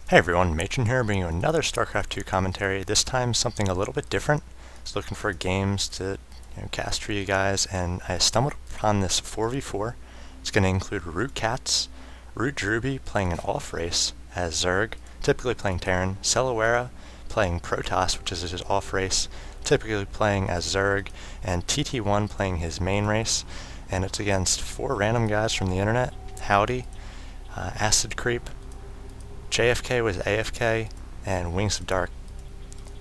Hey everyone, Matron here bringing you another Starcraft 2 commentary, this time something a little bit different. I was looking for games to cast for you guys, and I stumbled upon this 4v4. It's going to include RootCatz, RootDrewbie playing an off race as Zerg, typically playing Terran, CellaWerra playing Protoss, which is his off race, typically playing as Zerg, and TTOne playing his main race. And it's against 4 random guys from the internet: Howdy, Acid Creep, JFK with AFK, and Wings of Dark.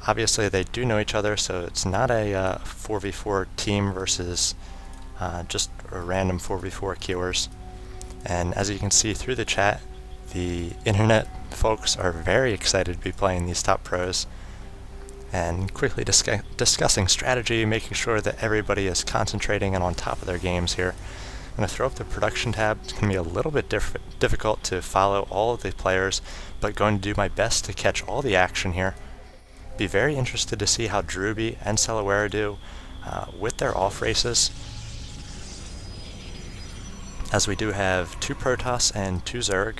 Obviously they do know each other, so it's not a 4v4 team versus just a random 4v4 queuers. And as you can see through the chat, the internet folks are very excited to be playing these top pros and quickly discussing strategy, making sure that everybody is concentrating and on top of their games here. I'm going to throw up the production tab. It's going to be a little bit difficult to follow all of the players, but going to do my best to catch all the action here. Be very interested to see how Drewbie and CellaWerra do with their off races, as we do have 2 Protoss and 2 Zerg,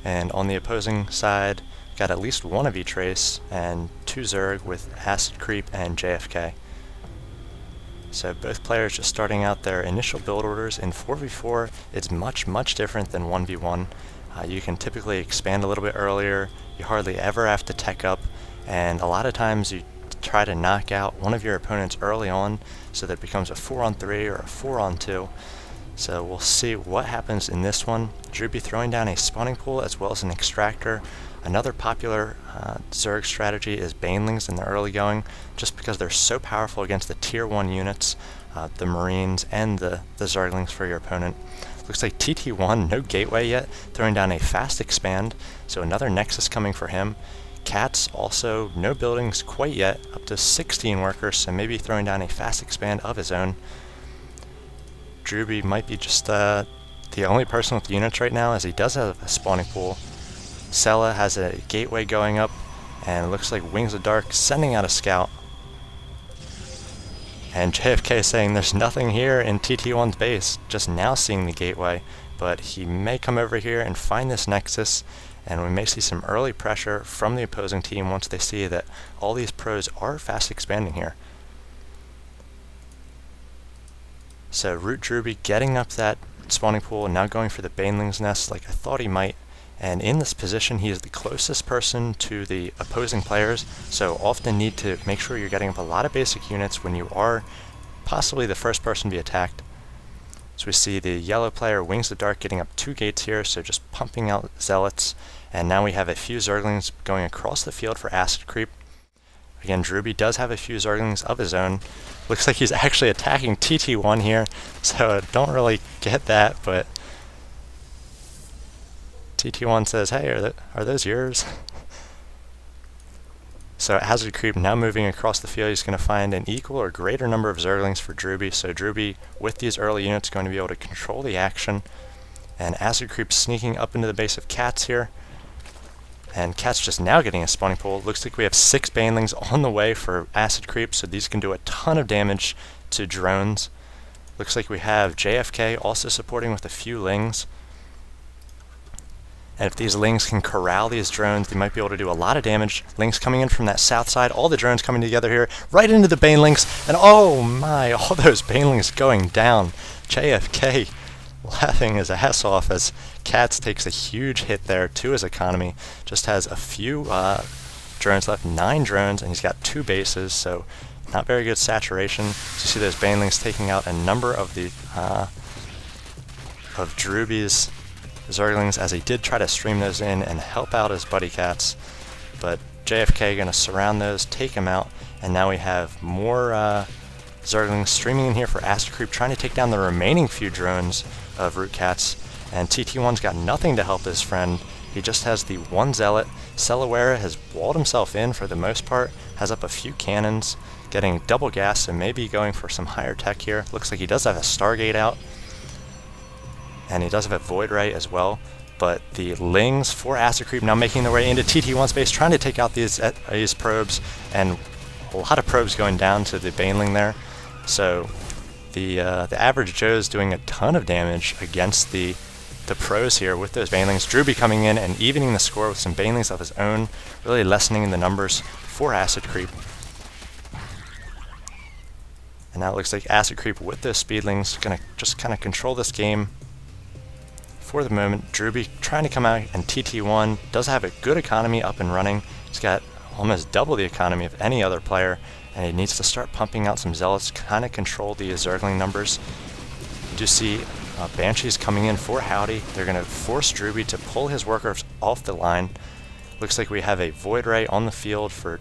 and on the opposing side got at least 1 of each race and 2 Zerg with Acid Creep and JFK. So both players just starting out their initial build orders. In 4v4, it's much different than 1v1. You can typically expand a little bit earlier, you hardly ever have to tech up, and a lot of times you try to knock out one of your opponents early on so that it becomes a 4-on-3 or a 4-on-2. So we'll see what happens in this one. Drewbie throwing down a spawning pool as well as an extractor. Another popular Zerg strategy is Banelings in the early going, just because they're so powerful against the tier 1 units, the Marines and the Zerglings for your opponent. Looks like TTOne, no gateway yet, throwing down a fast expand, so another Nexus coming for him. Catz also no buildings quite yet, up to 16 workers, so maybe throwing down a fast expand of his own. Drewbie might be just the only person with units right now, as he does have a spawning pool. Cella has a gateway going up, and it looks like Wings of Dark sending out a scout. And JFK saying there's nothing here in TT1's base, just now seeing the gateway, but he may come over here and find this Nexus, and we may see some early pressure from the opposing team once they see that all these pros are fast expanding here. So RootDrewbie getting up that spawning pool and now going for the Baneling's nest like I thought he might. And in this position, he is the closest person to the opposing players, so often need to make sure you're getting up a lot of basic units when you are possibly the first person to be attacked. So we see the yellow player, Wings of Dark, getting up 2 gates here, so just pumping out zealots. And now we have a few Zerglings going across the field for Acid Creep. Again, Drewbie does have a few Zerglings of his own. Looks like he's actually attacking TT1 here, so don't really get that, but TT1 says, hey, are those yours? So Acid Creep now moving across the field, he's going to find an equal or greater number of Zerglings for Drewbie, so Drewbie with these early units going to be able to control the action. And Acid Creep sneaking up into the base of Catz here. And Catz just now getting a spawning pool. Looks like we have 6 Banelings on the way for Acid Creep, so these can do a ton of damage to drones. Looks like we have JFK also supporting with a few Lings. And if these Lings can corral these drones, they might be able to do a lot of damage. Lings coming in from that south side, all the drones coming together here, right into the Banelings, and oh my, all those Banelings going down. JFK laughing his ass off as Catz takes a huge hit there to his economy. Just has a few drones left, 9 drones, and he's got 2 bases, so not very good saturation. So you see those Banelings taking out a number of the of Drewbie's Zerglings, as he did try to stream those in and help out his buddy Catz, but JFK going to surround those, take him out, and now we have more Zerglings streaming in here for Acid Creep, trying to take down the remaining few drones of RootCatz, and TT1's got nothing to help his friend. He just has the 1 zealot. CellaWerra has walled himself in for the most part, has up a few cannons, getting double gas, and maybe going for some higher tech here. Looks like he does have a Stargate out, and he does have a Void Ray as well, but the Lings for Acid Creep now making their way into TT1's base, trying to take out these probes, and a lot of probes going down to the Baneling there. So the average Joe's doing a ton of damage against the the pros here with those banelings. Drewbie coming in and evening the score with some banelings of his own, really lessening the numbers for Acid Creep. And now it looks like Acid Creep with those speedlings gonna just kind of control this game for the moment. Drewbie trying to come out, and TTOne does have a good economy up and running. He's got almost double the economy of any other player, and he needs to start pumping out some Zealots, kind of control the Zergling numbers. You do see Banshees coming in for Howdy. They're going to force Drewbie to pull his workers off the line. Looks like we have a Void Ray on the field for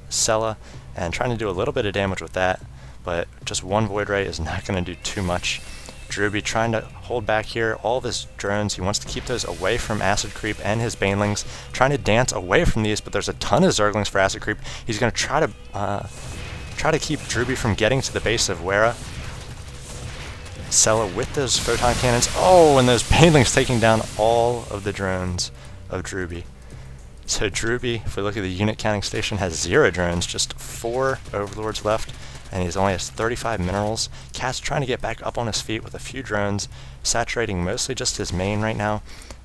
Cella, and trying to do a little bit of damage with that, but just one Void Ray is not going to do too much. Drewbie trying to hold back here all of his drones. He wants to keep those away from Acid Creep and his banelings, trying to dance away from these, but there's a ton of Zerglings for Acid Creep. He's going to try to keep Drewbie from getting to the base of Werra. Cella with those photon cannons. Oh, and those banelings taking down all of the drones of Drewbie. So Drewbie, if we look at the unit counting station, has 0 drones, just 4 Overlords left, and he only has 35 minerals. Cat's trying to get back up on his feet with a few drones, saturating mostly just his main right now.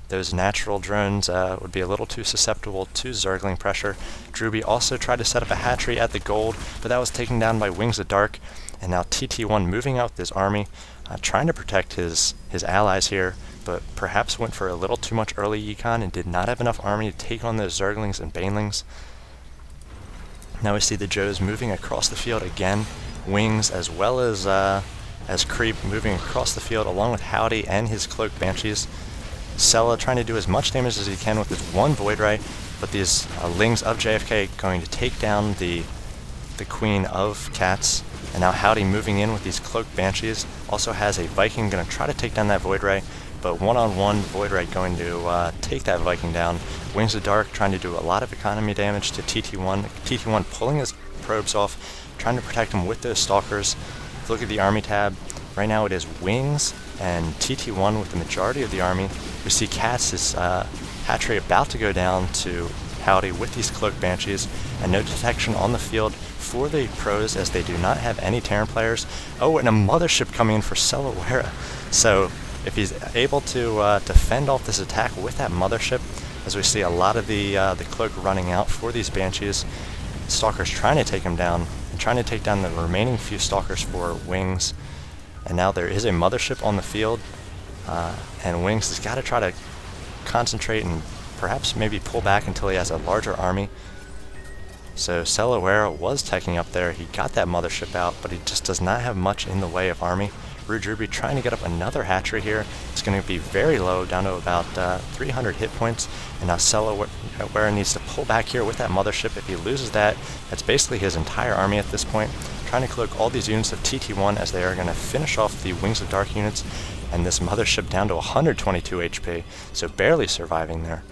Those natural drones would be a little too susceptible to Zergling pressure. Drewbie also tried to set up a hatchery at the gold, but that was taken down by Wings of Dark. And now TT1 moving out with his army, trying to protect his allies here, but perhaps went for a little too much early econ and did not have enough army to take on those Zerglings and banelings. Now we see the Joes moving across the field again, Wings as well as Creep moving across the field along with Howdy and his Cloaked Banshees. Cella trying to do as much damage as he can with his one Void Ray, but these Lings of JFK going to take down the Queen of Cats. And now Howdy moving in with these Cloaked Banshees, also has a Viking going to try to take down that Void Ray, but one-on-one Void Ray going to take that Viking down. Wings of Dark trying to do a lot of economy damage to TT1. TT1 pulling his probes off, trying to protect him with those Stalkers. Look at the army tab. Right now it is Wings and TT1 with the majority of the army. We see Cats' hatchery about to go down to Howdy with these Cloaked Banshees, and no detection on the field for the pros as they do not have any Terran players. Oh, and a mothership coming in for CellaWerra. So if he's able to defend off this attack with that mothership, as we see a lot of the cloak running out for these Banshees, Stalkers trying to take him down, and trying to take down the remaining few Stalkers for Wings. And now there is a mothership on the field, and Wings has got to try to concentrate and perhaps maybe pull back until he has a larger army. So CellaWerra was teching up there. He got that mothership out, but he just does not have much in the way of army. RootDrewbie trying to get up another hatchery here. It's going to be very low, down to about 300 hit points. And now CellaWerra needs to pull back here with that mothership. If he loses that, that's basically his entire army at this point. Trying to cloak all these units of TT1 as they are going to finish off the Wings of Dark units. And this mothership down to 122 HP, so barely surviving there.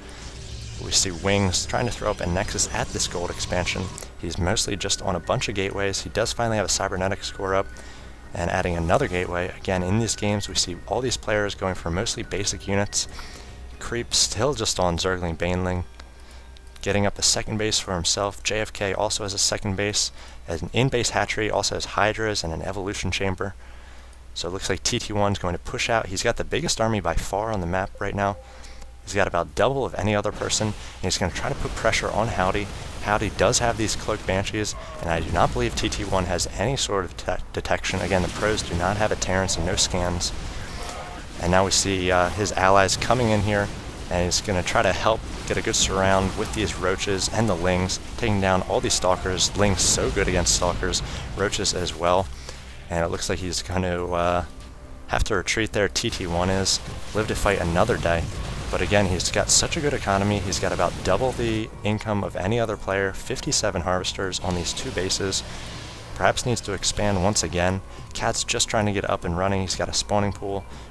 We see Wings trying to throw up a Nexus at this gold expansion. He's mostly just on a bunch of gateways. He does finally have a cybernetic score up, and adding another gateway. Again, in these games we see all these players going for mostly basic units. Creep still just on Zergling Baneling, getting up a second base for himself. JFK also has a second base, as an in-base hatchery, also has Hydras and an evolution chamber. So it looks like TT1 is going to push out. He's got the biggest army by far on the map right now. He's got about double of any other person, and he's going to try to put pressure on Howdy. Howdy does have these Cloaked Banshees, and I do not believe TT1 has any sort of detection. Again, the pros do not have a Terrans and no scans. And now we see his allies coming in here, and he's going to try to help get a good surround with these Roaches and the Lings, taking down all these Stalkers. Lings so good against Stalkers, Roaches as well. And it looks like he's going to have to retreat there. TT1 is, live to fight another day. But again, he's got such a good economy. He's got about double the income of any other player, 57 harvesters on these two bases. Perhaps needs to expand once again. Cat's just trying to get up and running. He's got a spawning pool.